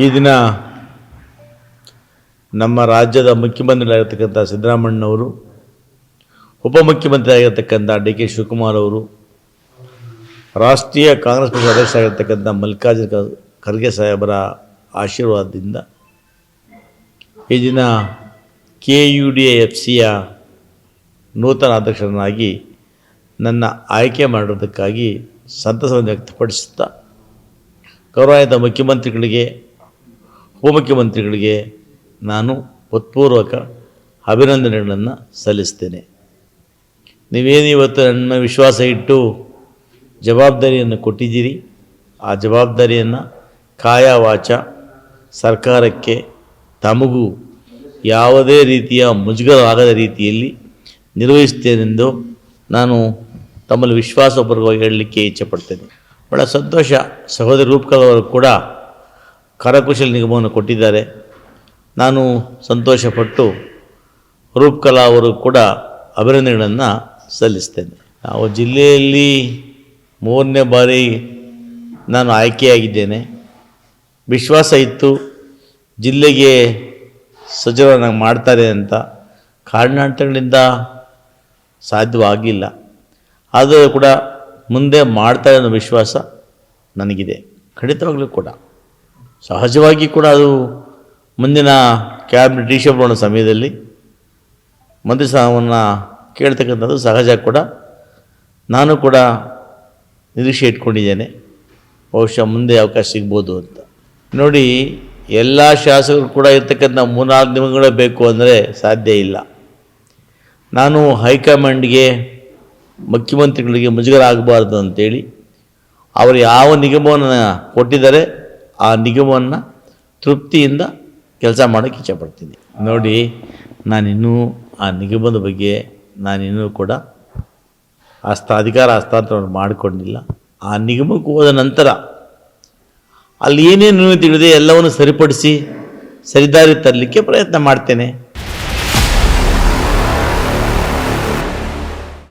ಈ ದಿನ ನಮ್ಮ ರಾಜ್ಯದ ಮುಖ್ಯಮಂತ್ರಿಗಳಾಗಿರ್ತಕ್ಕಂಥ ಸಿದ್ದರಾಮಣ್ಣವರು, ಉಪಮುಖ್ಯಮಂತ್ರಿ ಆಗಿರ್ತಕ್ಕಂಥ ಡಿ.ಕೆ. ಶಿವಕುಮಾರ್ ಅವರು, ರಾಷ್ಟ್ರೀಯ ಕಾಂಗ್ರೆಸ್ ಪಕ್ಷದ ಅಧ್ಯಕ್ಷರಾಗಿರ್ತಕ್ಕಂಥ ಮಲ್ಲಿಕಾರ್ಜುನ ಖರ್ಗೆ ಸಾಹೇಬರ ಆಶೀರ್ವಾದದಿಂದ ಈ ದಿನ KUDFCಯ ನೂತನ ಅಧ್ಯಕ್ಷರನ್ನಾಗಿ ನನ್ನ ಆಯ್ಕೆ ಮಾಡಿರೋದಕ್ಕಾಗಿ ಸಂತಸವನ್ನು ವ್ಯಕ್ತಪಡಿಸುತ್ತಾ, ಗೌರವಾನ್ವಿತ ಮುಖ್ಯಮಂತ್ರಿಗಳಿಗೆ, ಉಪಮುಖ್ಯಮಂತ್ರಿಗಳಿಗೆ ನಾನು ಹೃತ್ಪೂರ್ವಕ ಅಭಿನಂದನೆಗಳನ್ನು ಸಲ್ಲಿಸ್ತೇನೆ. ನೀವೇನು ಇವತ್ತು ನನ್ನ ವಿಶ್ವಾಸ ಇಟ್ಟು ಜವಾಬ್ದಾರಿಯನ್ನು ಕೊಟ್ಟಿದ್ದೀರಿ, ಆ ಜವಾಬ್ದಾರಿಯನ್ನು ಕಾಯ ವಾಚ ಸರ್ಕಾರಕ್ಕೆ ತಮಗೂ ಯಾವುದೇ ರೀತಿಯ ಮುಜುಗರ ಆಗದ ರೀತಿಯಲ್ಲಿ ನಿರ್ವಹಿಸ್ತೇನೆಂದು ನಾನು ತಮ್ಮಲ್ಲಿ ವಿಶ್ವಾಸಪೂರ್ವಕವಾಗಿ ಹೇಳಲಿಕ್ಕೆ ಇಚ್ಛೆಪಡ್ತೇನೆ. ಭಾಳ ಸಂತೋಷ, ಸಹೋದರಿ ರೂಪಕಲಾ ಅವರು ಕೂಡ ಕರಕುಶಲ ನಿಗಮವನ್ನು ಕೊಟ್ಟಿದ್ದಾರೆ. ನಾನು ಸಂತೋಷಪಟ್ಟು ರೂಪಕಲಾ ಅವರು ಕೂಡ ಅಭಿನಂದನೆಗಳನ್ನು ಸಲ್ಲಿಸ್ತೇನೆ. ನಾವು ಜಿಲ್ಲೆಯಲ್ಲಿ 3ನೇ ಬಾರಿ ನಾನು ಆಯ್ಕೆಯಾಗಿದ್ದೇನೆ. ವಿಶ್ವಾಸ ಇತ್ತು ಜಿಲ್ಲೆಗೆ ಸಚಿವರನ್ನಾಗಿ ಮಾಡ್ತಾರೆ ಅಂತ. ಕಾರಣಾಂತರಗಳಿಂದ ಸಾಧ್ಯವಾಗಿಲ್ಲ. ಆದರೂ ಕೂಡ ಮುಂದೆ ಮಾಡ್ತಾರೆ ಅನ್ನೋ ವಿಶ್ವಾಸ ನನಗಿದೆ. ಖಂಡಿತವಾಗಲೂ ಕೂಡ ಸಹಜವಾಗಿ ಕೂಡ ಅದು ಮುಂದಿನ ಕ್ಯಾಬಿನೆಟ್ ರಿಷಬ್ ಮಾಡೋ ಸಮಯದಲ್ಲಿ ಮಂತ್ರಿ ಸ್ಥಾನವನ್ನು ಕೇಳ್ತಕ್ಕಂಥದ್ದು ಸಹಜ ಕೂಡ. ನಾನು ಕೂಡ ನಿರೀಕ್ಷೆ ಇಟ್ಕೊಂಡಿದ್ದೇನೆ, ಬಹುಶಃ ಮುಂದೆ ಅವಕಾಶ ಸಿಗ್ಬೋದು ಅಂತ. ನೋಡಿ, ಎಲ್ಲ ಶಾಸಕರು ಕೂಡ ಇರ್ತಕ್ಕಂಥ 3-4 ದಿನಗಳೇ ಬೇಕು ಅಂದರೆ ಸಾಧ್ಯ ಇಲ್ಲ. ನಾನು ಹೈಕಮಾಂಡ್ಗೆ, ಮುಖ್ಯಮಂತ್ರಿಗಳಿಗೆ ಮುಜುಗರ ಆಗಬಾರ್ದು ಅಂತೇಳಿ ಅವರು ಯಾವ ನಿಗಮವನ್ನು ಕೊಟ್ಟಿದ್ದಾರೆ ಆ ನಿಗಮವನ್ನು ತೃಪ್ತಿಯಿಂದ ಕೆಲಸ ಮಾಡೋಕ್ಕೆ ಇಚ್ಛೆಪಡ್ತೀನಿ. ನೋಡಿ, ನಾನಿನ್ನೂ ಆ ನಿಗಮದ ಬಗ್ಗೆ ನಾನಿನ್ನೂ ಕೂಡ ಅಧಿಕಾರ ಹಸ್ತಾಂತರವನ್ನು ಮಾಡಿಕೊಂಡಿಲ್ಲ. ಆ ನಿಗಮಕ್ಕೆ ಹೋದ ನಂತರ ಅಲ್ಲಿ ಏನೇನು ತಿಳಿದೆ ಎಲ್ಲವನ್ನು ಸರಿಪಡಿಸಿ ಸರಿದಾರಿ ತರಲಿಕ್ಕೆ ಪ್ರಯತ್ನ ಮಾಡ್ತೇನೆ.